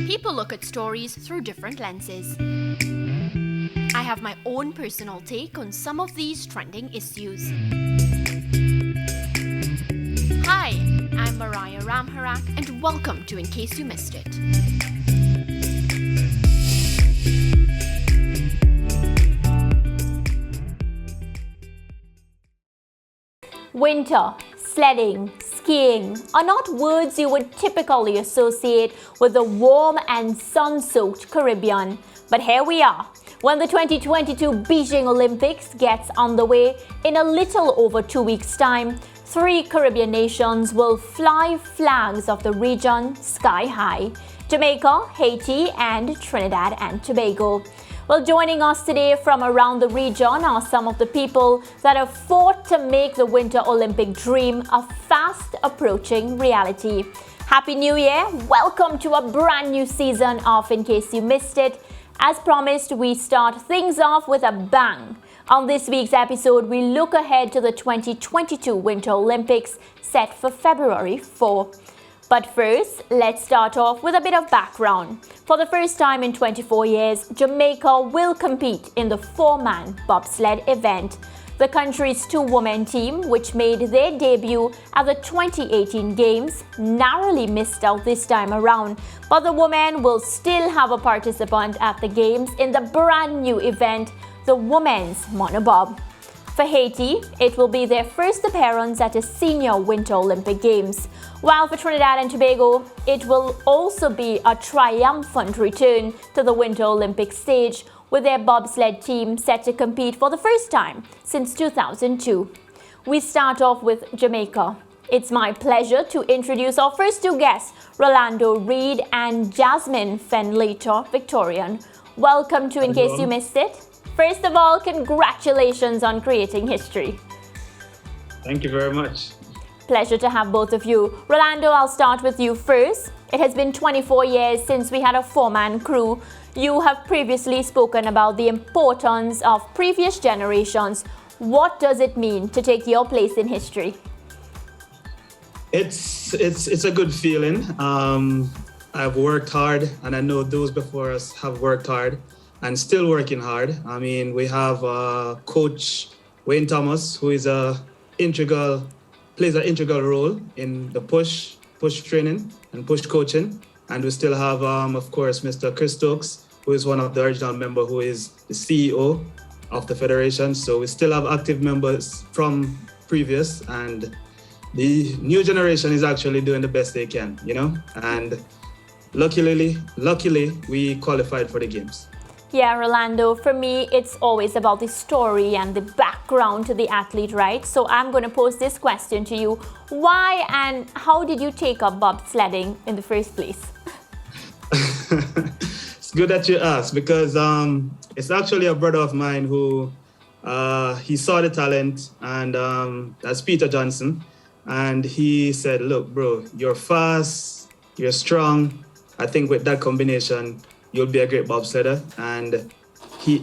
People look at stories through different lenses. I have my own personal take on some of these trending issues. Hi, I'm Mariah Ramharack, and welcome to In Case You Missed It. Winter, sledding, skiing are not words you would typically associate with the warm and sun-soaked Caribbean. But here we are, when the 2022 Beijing Olympics gets underway in a little over 2 weeks' time. 3 Caribbean nations will fly flags of the region sky high: Jamaica, Haiti, and Trinidad and Tobago. Well, joining us today from around the region are some of the people that have fought to make the Winter Olympic dream a fast approaching reality. Happy New Year! Welcome to a brand new season of In Case You Missed It. As promised, we start things off with a bang. On this week's episode, we look ahead to the 2022 Winter Olympics set for February 4. But first, let's start off with a bit of background. For the first time in 24 years, Jamaica will compete in the 4-man bobsled event. The country's 2-woman team, which made their debut at the 2018 Games, narrowly missed out this time around. But the women will still have a participant at the Games in the brand new event, the Women's Monobob. For Haiti, it will be their first appearance at a senior Winter Olympic Games. While for Trinidad and Tobago, it will also be a triumphant return to the Winter Olympic stage, with their bobsled team set to compete for the first time since 2002. We start off with Jamaica. It's my pleasure to introduce our first 2 guests, Rolando Reed and Jasmine Fenlater Victorian. Welcome to In Case You Missed It. First of all, congratulations on creating history. Thank you very much. Pleasure to have both of you. Rolando, I'll start with you first. It has been 24 years since we had a 4-man crew. You have previously spoken about the importance of previous generations. What does it mean to take your place in history? It's a good feeling. I've worked hard, and I know those before us have worked hard and still working hard. I mean, we have Coach Wayne Thomas, who is plays an integral role in the push training and push coaching. And we still have, of course, Mr. Chris Stokes, who is one of the original members, who is the CEO of the Federation. So we still have active members from previous, and the new generation is actually doing the best they can, and luckily we qualified for the Games. Yeah, Rolando, for me, it's always about the story and the background to the athlete, right? So I'm going to pose this question to you. Why and how did you take up bobsledding in the first place? It's good that you asked, because it's actually a brother of mine who he saw the talent, and that's Peter Johnson. And he said, look, bro, you're fast, you're strong. I think with that combination, you'll be a great bobsledder. And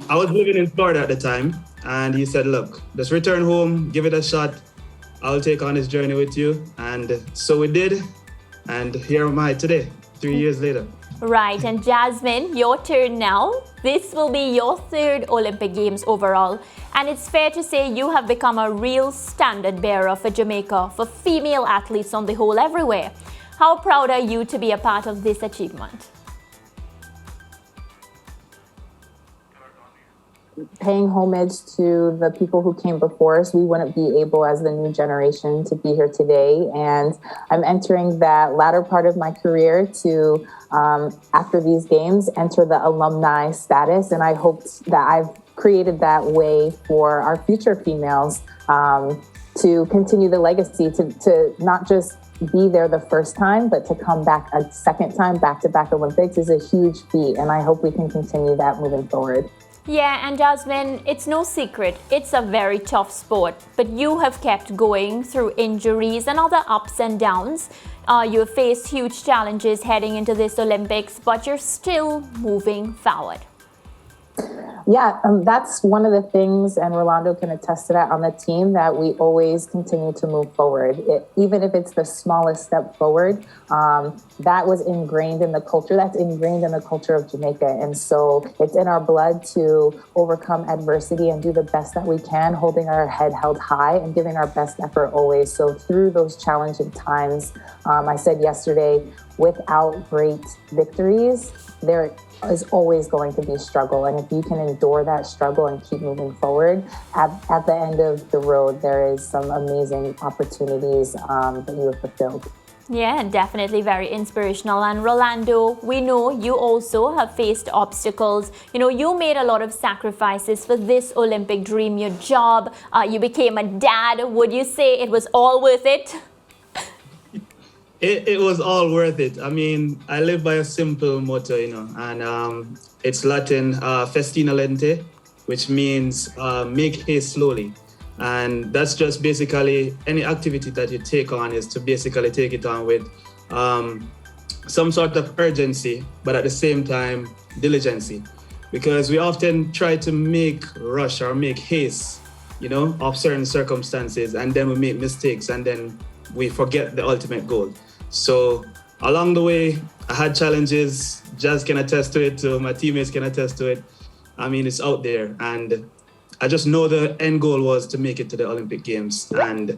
I was living in Florida at the time, and he said, look, just return home, give it a shot. I'll take on this journey with you. And so we did. And here am I today, 3 years later. Right. And Jasmine, your turn now. This will be your 3rd Olympic Games overall. And it's fair to say you have become a real standard bearer for Jamaica, for female athletes on the whole everywhere. How proud are you to be a part of this achievement? Paying homage to the people who came before us. We wouldn't be able, as the new generation, to be here today. And I'm entering that latter part of my career to, after these Games, enter the alumni status. And I hope that I've created that way for our future females to continue the legacy, to not just be there the first time, but to come back a second time, back-to-back Olympics is a huge feat. And I hope we can continue that moving forward. Yeah, and Jasmine, it's no secret, it's a very tough sport, but you have kept going through injuries and other ups and downs. You have faced huge challenges heading into this Olympics, but you're still moving forward. Yeah, that's one of the things, and Rolando can attest to that on the team, that we always continue to move forward. Even if it's the smallest step forward, that was ingrained in the culture. That's ingrained in the culture of Jamaica. And so it's in our blood to overcome adversity and do the best that we can, holding our head held high and giving our best effort always. So through those challenging times, I said yesterday, without great victories, there is always going to be struggle. And if you can endure that struggle and keep moving forward, at the end of the road, there is some amazing opportunities that you have fulfilled. Yeah, definitely very inspirational. And Rolando, we know you also have faced obstacles. You know, you made a lot of sacrifices for this Olympic dream, your job. You became a dad. Would you say it was all worth it? It was all worth it. I mean, I live by a simple motto, and it's Latin, festina lente, which means make haste slowly. And that's just basically any activity that you take on is to basically take it on with some sort of urgency, but at the same time, diligency. Because we often try to make rush or make haste, of certain circumstances, and then we make mistakes, and then we forget the ultimate goal. So along the way, I had challenges. Jazz can attest to it, my teammates can attest to it. I mean, it's out there. And I just know the end goal was to make it to the Olympic Games. And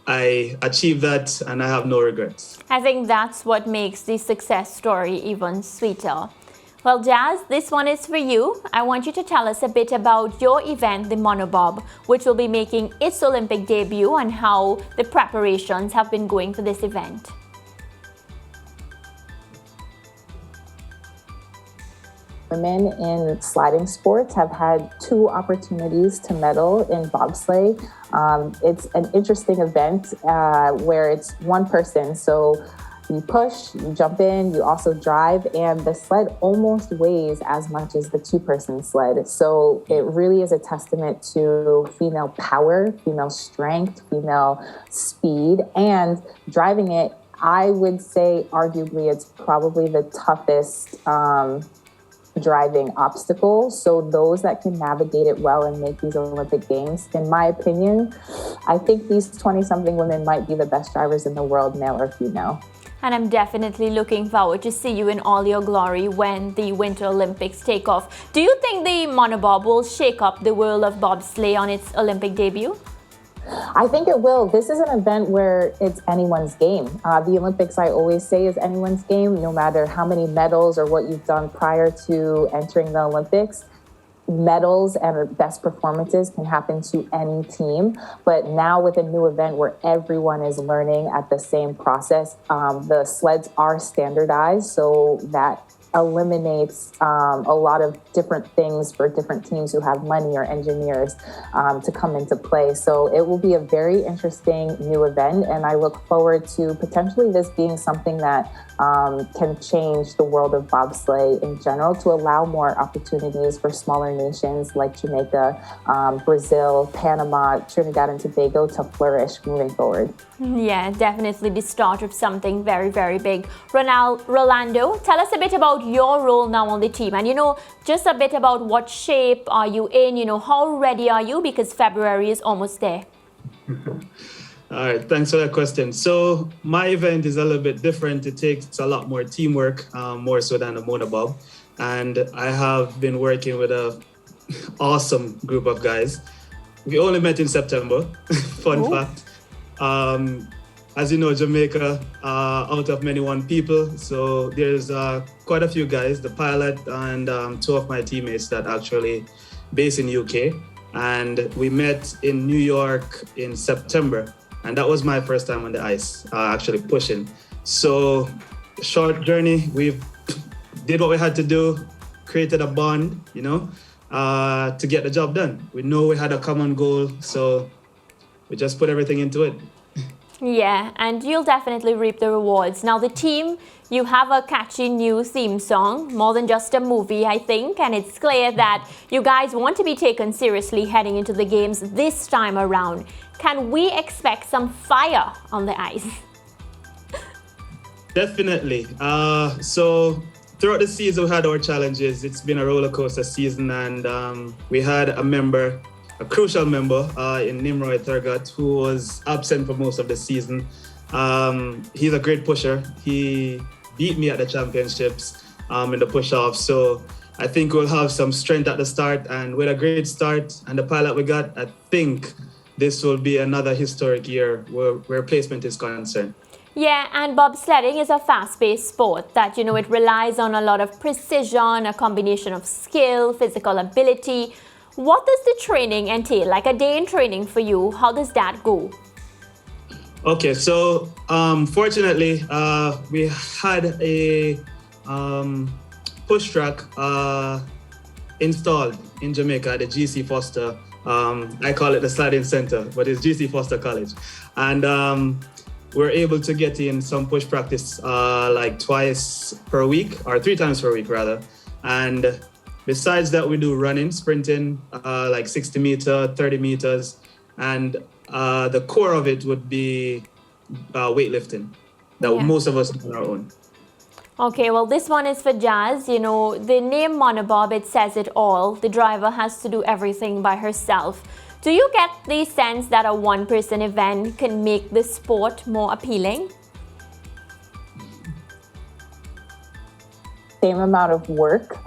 I achieved that, and I have no regrets. I think that's what makes the success story even sweeter. Well, Jazz, this one is for you. I want you to tell us a bit about your event, the Monobob, which will be making its Olympic debut, and how the preparations have been going for this event. Women in sliding sports have had 2 opportunities to medal in bobsleigh. It's an interesting event where it's one person. So you push, you jump in, you also drive, and the sled almost weighs as much as the 2-person sled. So it really is a testament to female power, female strength, female speed, and driving it, I would say arguably it's probably the toughest driving obstacle. So those that can navigate it well and make these Olympic Games, in my opinion, I think these 20-something women might be the best drivers in the world, male or female. And I'm definitely looking forward to see you in all your glory when the Winter Olympics take off. Do you think the monobob will shake up the world of bobsleigh on its Olympic debut? I think it will. This is an event where it's anyone's game. The Olympics, I always say, is anyone's game, no matter how many medals or what you've done prior to entering the Olympics. Medals and best performances can happen to any team. But now with a new event where everyone is learning at the same process, the sleds are standardized, so that eliminates a lot of different things for different teams who have money or engineers to come into play. So it will be a very interesting new event, and I look forward to potentially this being something that can change the world of bobsleigh in general, to allow more opportunities for smaller nations like Jamaica, Brazil, Panama, Trinidad and Tobago to flourish moving forward. Yeah, definitely the start of something very, very big. Rolando, tell us a bit about your role now on the team, and just a bit about what shape are you in, how ready are you, because February is almost there. All right, thanks for that question. So my event is a little bit different. It takes a lot more teamwork, more so than a monobob. And I have been working with an awesome group of guys. We only met in September, fun fact. As you know, Jamaica, out of many one people. So there's quite a few guys, the pilot and 2 of my teammates that actually based in UK. And we met in New York in September. And that was my first time on the ice, actually pushing. So short journey, we did what we had to do, created a bond, to get the job done. We know we had a common goal, so we just put everything into it. Yeah, and you'll definitely reap the rewards. Now the team, you have a catchy new theme song, more than just a movie, I think, and it's clear that you guys want to be taken seriously heading into the games this time around. Can we expect some fire on the ice? Definitely. So throughout the season, we had our challenges. It's been a roller coaster season, and we had a crucial member in Nimroy Thurgot, who was absent for most of the season. He's a great pusher. He beat me at the championships in the push-off. So I think we'll have some strength at the start, and with a great start and the pilot we got, I think this will be another historic year where placement is concerned. Yeah, and bobsledding is a fast-paced sport that, it relies on a lot of precision, a combination of skill, physical ability. What does the training entail? Like a day in training for you, how does that go? Okay, so fortunately, we had a push track installed in Jamaica at the GC Foster. I call it the sliding center, but it's GC Foster College. And we're able to get in some push practice like twice per week, or 3 times per week rather. And besides that, we do running, sprinting, like 60 meter, 30 meters. And the core of it would be weightlifting that most of us do on our own. Okay, well, this one is for Jazz. The name monobob, it says it all. The driver has to do everything by herself. Do you get the sense that a one-person event can make the sport more appealing? Same amount of work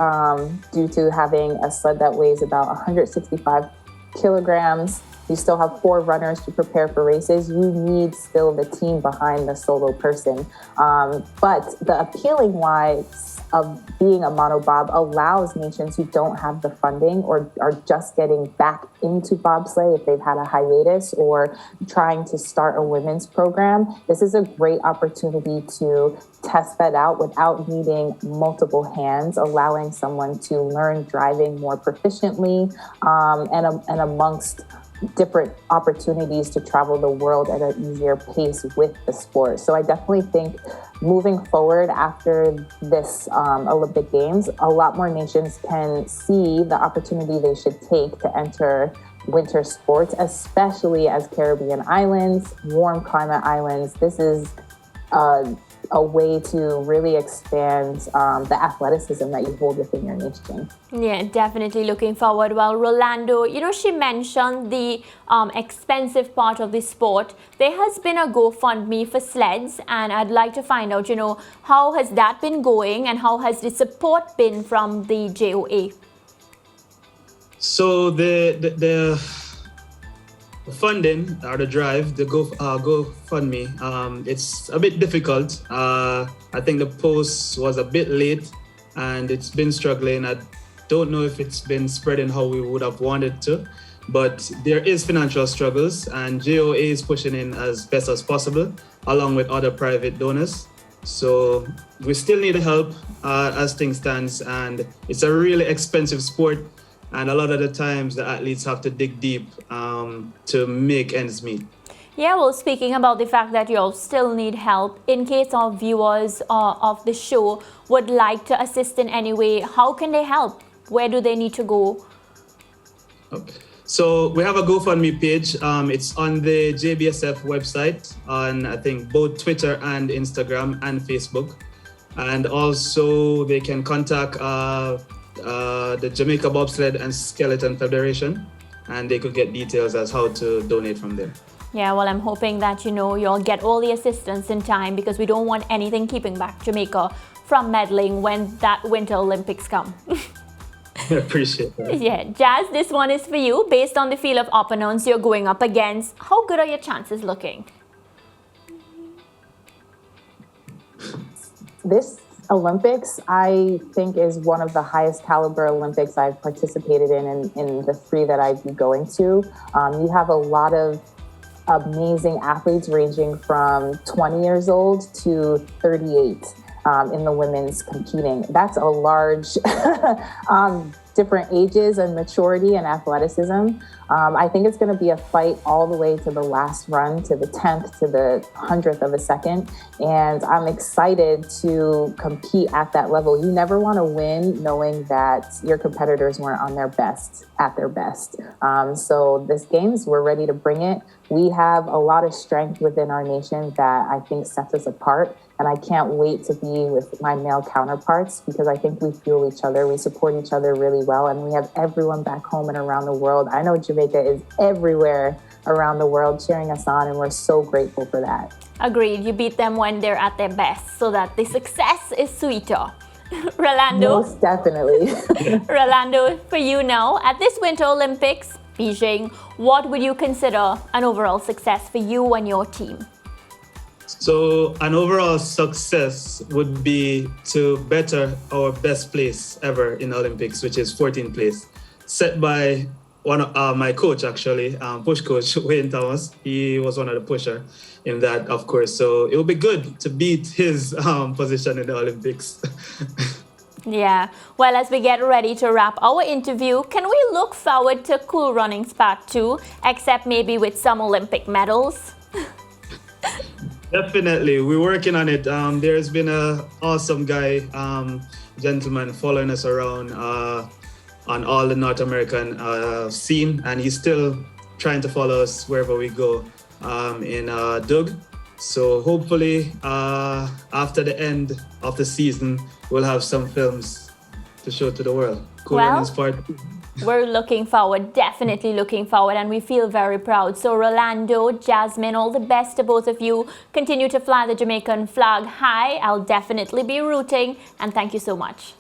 due to having a sled that weighs about 165 kilograms. You still have 4 runners to prepare for races. You need still the team behind the solo person. But the appealing wise of being a monobob allows nations who don't have the funding or are just getting back into bobsleigh if they've had a hiatus or trying to start a women's program. This is a great opportunity to test that out without needing multiple hands, allowing someone to learn driving more proficiently and amongst different opportunities to travel the world at an easier pace with the sport. So I definitely think moving forward after this Olympic Games, a lot more nations can see the opportunity they should take to enter winter sports, especially as Caribbean islands, warm climate islands. This is a way to really expand the athleticism that you hold within your nation. Yeah, definitely looking forward. Well, Rolando, she mentioned the expensive part of the sport. There has been a GoFundMe for sleds, and I'd like to find out, how has that been going and how has the support been from the JOA? So the funding or the drive, the GoFundMe, it's a bit difficult. I think the post was a bit late and it's been struggling. I don't know if it's been spreading how we would have wanted to, but there is financial struggles and JOA is pushing in as best as possible along with other private donors. So we still need help as things stands, and it's a really expensive sport. And a lot of the times the athletes have to dig deep to make ends meet. Yeah, well, speaking about the fact that you'll still need help, in case our viewers of the show would like to assist in any way, how can they help? Where do they need to go? Okay. So we have a GoFundMe page. It's on the JBSF website on, I think, both Twitter and Instagram and Facebook. And also they can contact the Jamaica Bobsled and Skeleton Federation, and they could get details as how to donate from there. Yeah, well, I'm hoping that, you'll get all the assistance in time because we don't want anything keeping back Jamaica from medaling when that Winter Olympics come. I appreciate that. Yeah, Jazz, this one is for you. Based on the field of opponents you're going up against, how good are your chances looking? This Olympics, I think, is one of the highest caliber Olympics I've participated in the 3 that I'd be going to. You have a lot of amazing athletes ranging from 20 years old to 38 in the women's competing. That's a large different ages and maturity and athleticism. I think it's going to be a fight all the way to the last run, to the 10th, to the 100th of a second. And I'm excited to compete at that level. You never want to win knowing that your competitors weren't on their best, at their best. So this games, we're ready to bring it. We have a lot of strength within our nation that I think sets us apart. And I can't wait to be with my male counterparts because I think we fuel each other. We support each other really well. And we have everyone back home and around the world. I know Jamaica is everywhere around the world cheering us on, and we're so grateful for that. Agreed. You beat them when they're at their best so that the success is sweeter. Rolando. Most definitely. Rolando, for you now, at this Winter Olympics, Beijing, what would you consider an overall success for you and your team? So an overall success would be to better our best place ever in Olympics, which is 14th place, set by one of my coach, actually, push coach Wayne Thomas. He was one of the pusher in that, of course. So it would be good to beat his position in the Olympics. Yeah. Well, as we get ready to wrap our interview, can we look forward to Cool Runnings Part 2, except maybe with some Olympic medals? Definitely. We're working on it. There's been an awesome guy, gentleman, following us around on all the North American scene, and he's still trying to follow us wherever we go in Doug. So hopefully after the end of the season, we'll have some films to show to the world. Cool Runnings Part 2. We're looking forward, definitely looking forward, and we feel very proud. So Rolando, Jasmine, all the best to both of you. Continue to fly the Jamaican flag high. I'll definitely be rooting, and thank you so much.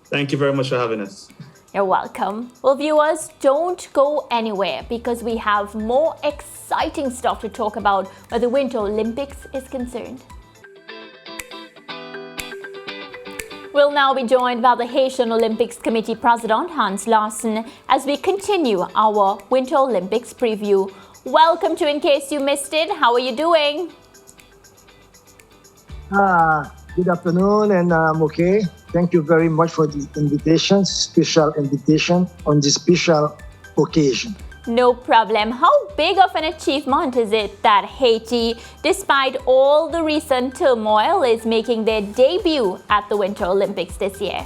Thank you very much for having us. You're welcome. Well, viewers, don't go anywhere because we have more exciting stuff to talk about where the Winter Olympics is concerned. We'll now be joined by the Haitian Olympics Committee President, Hans Larsen, as we continue our Winter Olympics preview. Welcome to In Case You Missed It. How are you doing? Good afternoon, and I'm okay. Thank you very much for the invitation, special invitation on this special occasion. No problem. How big of an achievement is it that Haiti, despite all the recent turmoil, is making their debut at the Winter Olympics this year?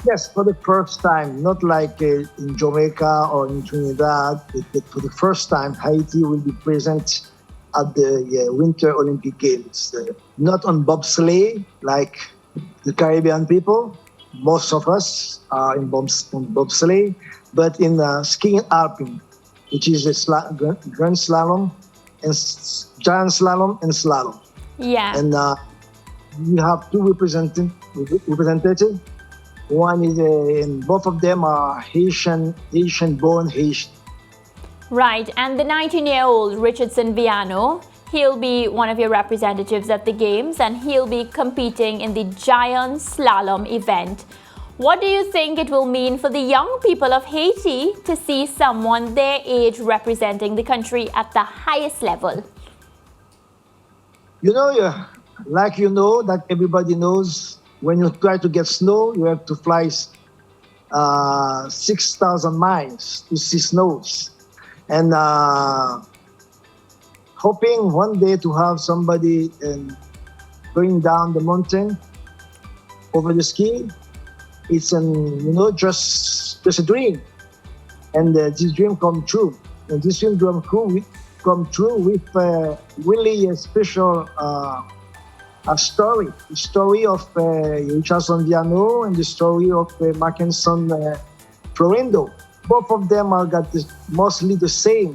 Yes, for the first time, not like in Jamaica or in Trinidad, but for the first time, Haiti will be present at the Winter Olympic Games. Not on bobsleigh like the Caribbean people. Most of us are on bobsleigh, but in skiing alpine, which is a grand slalom, and giant slalom and slalom. Yeah. And we have two representatives. One is, and both of them are Haitian-born Haitian. Right, and the 19-year-old Richardson Viano, he'll be one of your representatives at the Games, and he'll be competing in the giant slalom event. What do you think it will mean for the young people of Haiti to see someone their age representing the country at the highest level? You know, that everybody knows, when you try to get snow, you have to fly 6,000 miles to see snows. And hoping one day to have somebody going down the mountain over the ski, it's just a dream. And this dream come true. And this dream come true with really a special story. The story of Richardson Viano and the story of Mackinson Florindo. Both of them are got mostly the same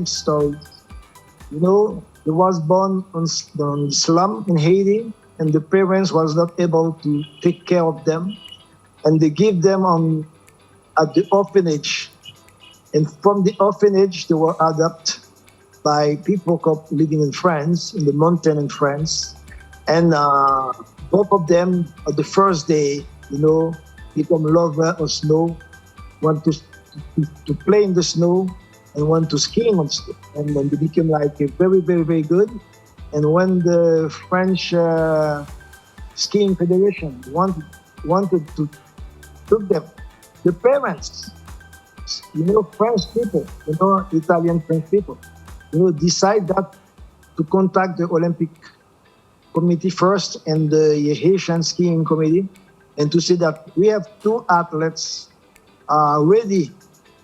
story. You know, he was born on the slum in Haiti, and the parents was not able to take care of them, and they give them at the orphanage. And from the orphanage, they were adopted by people living in France, in the mountain in France. And both of them, on the first day, become lover of snow, want to play in the snow, and want to skiing on snow. And then they became like very, very, very good. And when the French Skiing Federation wanted to took them, the parents, French people, Italian French people, decide that to contact the Olympic Committee first and the Haitian Skiing Committee, and to say that we have two athletes ready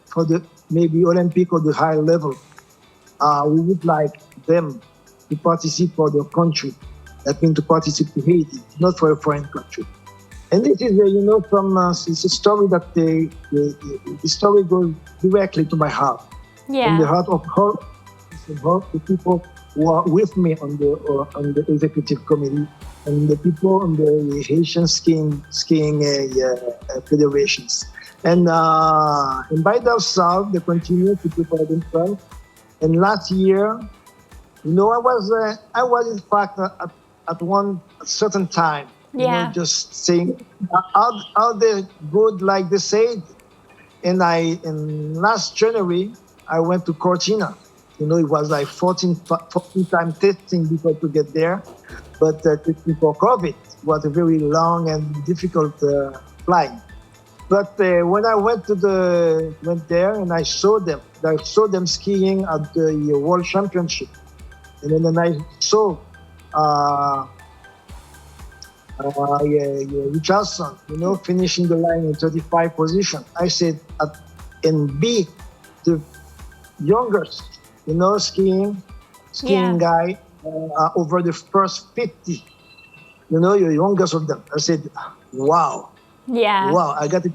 for the maybe Olympic or the high level. We would like them to participate for their country. That means to participate to Haiti, not for a foreign country. And this is, from it's a story that the story goes directly to my heart. Yeah. In the heart of the people who are with me on the executive committee and the people on the Haitian skiing federations. And by themselves, they continue to prepare themselves. And last year, I was in fact at one certain time, just saying how they good, like they said. And in last January, I went to Cortina. It was like 14 time testing before to get there. But testing for COVID, it was a very long and difficult flight. But when I went there and I saw them skiing at the World Championship. And then I saw Richardson, finishing the line in 35 position. I said, and be the youngest, skiing guy over the first 50, your youngest of them. I said, wow. Yeah. Wow, I got a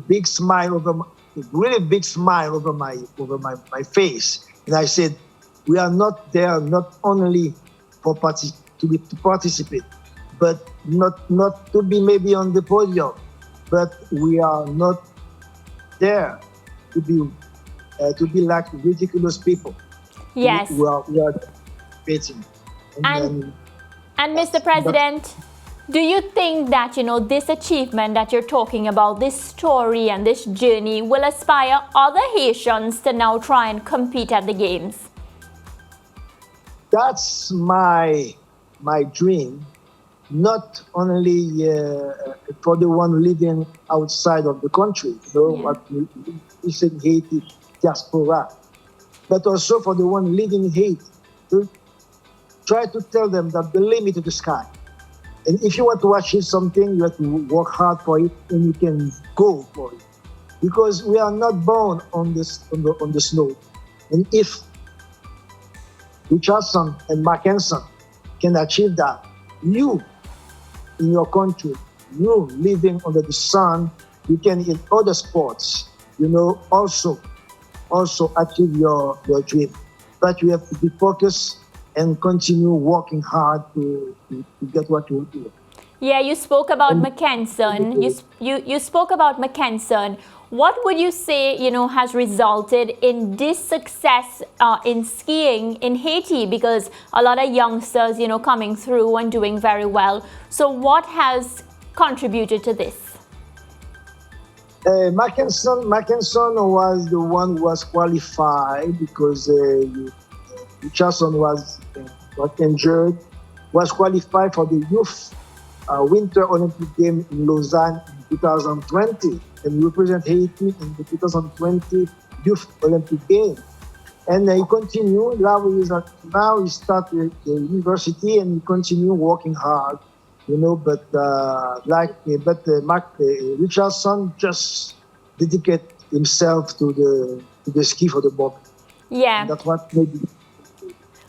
big smile really big smile over my face. And I said, we are not there not only to participate, but not to be maybe on the podium, but we are not there to be like ridiculous people. Yes. We are participating. And Mr. President, do you think that, this achievement that you're talking about, this story and this journey will inspire other Haitians to now try and compete at the Games? That's my dream, not only for the one living outside of the country, what we said Haiti diaspora, but also for the one living in Haiti, to try to tell them that the limit is the sky. And if you want to achieve something, you have to work hard for it, and you can go for it. Because we are not born on the snow. And if Richardson and Mackenson can achieve that, you in your country, you living under the sun, you can in other sports, also achieve your dream. But you have to be focused and continue working hard to get what you want to do. Yeah, you spoke about Mackenson. You spoke about Mackenson. What would you say, has resulted in this success in skiing in Haiti? Because a lot of youngsters, coming through and doing very well. So what has contributed to this? Mackenson was the one who was qualified because Richardson got injured, was qualified for the youth Winter Olympic Game in Lausanne in 2020 and represent Haiti in the 2020 Youth Olympic Game. And he continued. Now he started the university and he continued working hard, But Richardson just dedicated himself to the ski for the bob. Yeah. And that's what made it.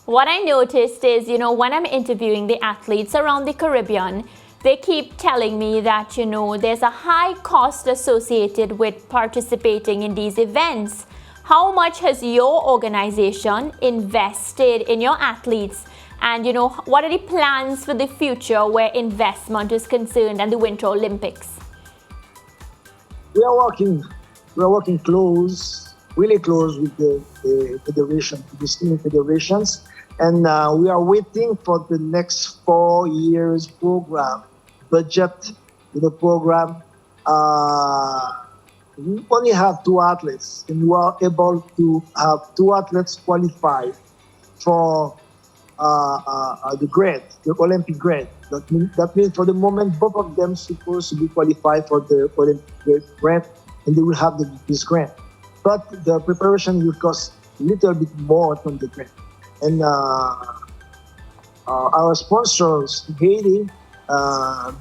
What I noticed is, when I'm interviewing the athletes around the Caribbean, they keep telling me that, there's a high cost associated with participating in these events. How much has your organization invested in your athletes? And, what are the plans for the future where investment is concerned and the Winter Olympics? We are working really close with the federation, the skiing federations. And we are waiting for the next 4 years program, budget in the program. We only have 2 athletes, and we are able to have 2 athletes qualified for the grade, the Olympic grade. That means for the moment, both of them supposed to be qualified for the Olympic grade, and they will have this grant. But the preparation will cost a little bit more than the grant. And our sponsors, Haiti,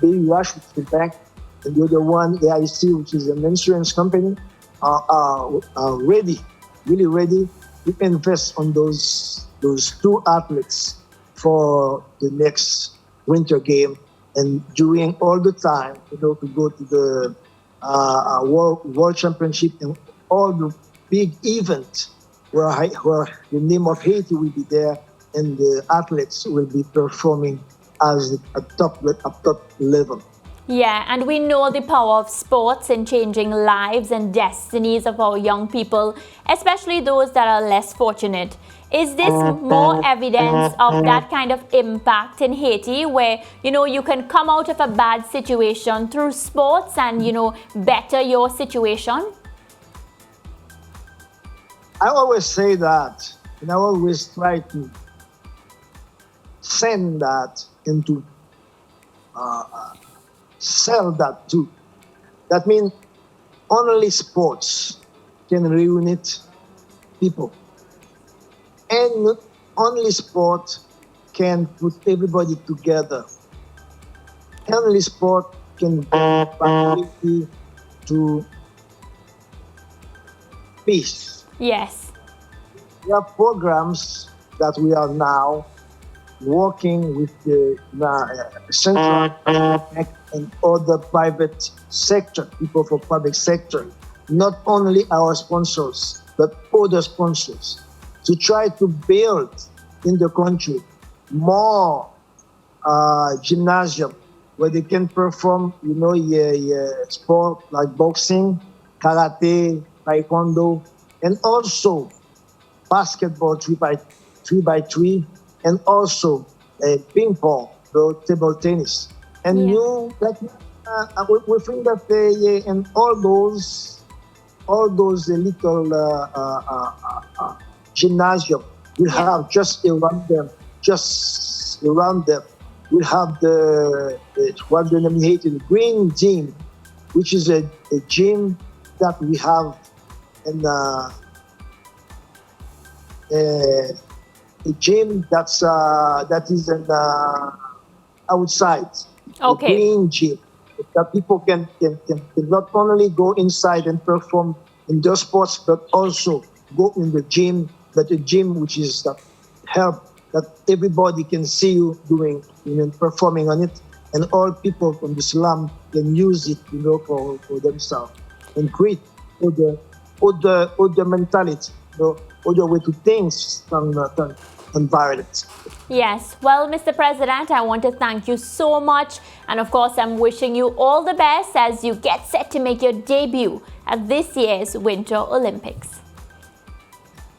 Baby Rush, which is back, and the other one, AIC, which is an insurance company, are ready, really ready to invest on those 2 athletes for the next winter game, and during all the time, to go to the World Championship and all the big events where the name of Haiti will be there and the athletes will be performing as a top level. Yeah, and we know the power of sports in changing lives and destinies of our young people, especially those that are less fortunate. Is this more evidence of that kind of impact in Haiti where, you can come out of a bad situation through sports and, better your situation? I always say that, and I always try to send that into sell that too. That means only sports can reunite people. And only sport can put everybody together. Only sport can bring family to peace. Yes. There are programs that we are now working with the central bank and other private sector, people for public sector, not only our sponsors, but other sponsors, to try to build in the country more gymnasium where they can perform, sport like boxing, karate, taekwondo, and also basketball 3x3, and also ping pong, table tennis. And we think that and all those little gymnasium will have just around them, we have what they name the green gym, which is a gym that we have in a gym that is outside. Okay. The green gym that people can not only go inside and perform in those sports, but also go in the gym. But a gym which is that help that everybody can see you doing, performing on it, and all people from the slum can use it, for themselves, and create other mentality, other way to things than violence. Yes. Well, Mr. President, I want to thank you so much. And of course, I'm wishing you all the best as you get set to make your debut at this year's Winter Olympics.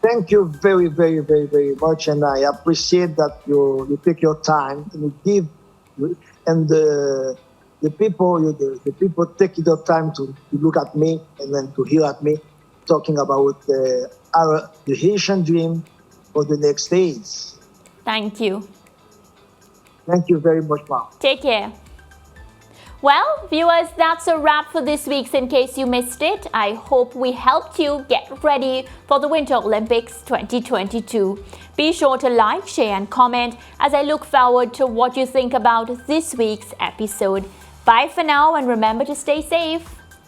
Thank you very, very, very, very much. And I appreciate that you take your time and you give, and the people take their time to look at me and then to hear at me talking about the Haitian dream for the next days. Thank you. Thank you very much, ma'am. Take care. Well, viewers, that's a wrap for this week's In Case You Missed It. I hope we helped you get ready for the Winter Olympics 2022. Be sure to like, share and comment as I look forward to what you think about this week's episode. Bye for now and remember to stay safe.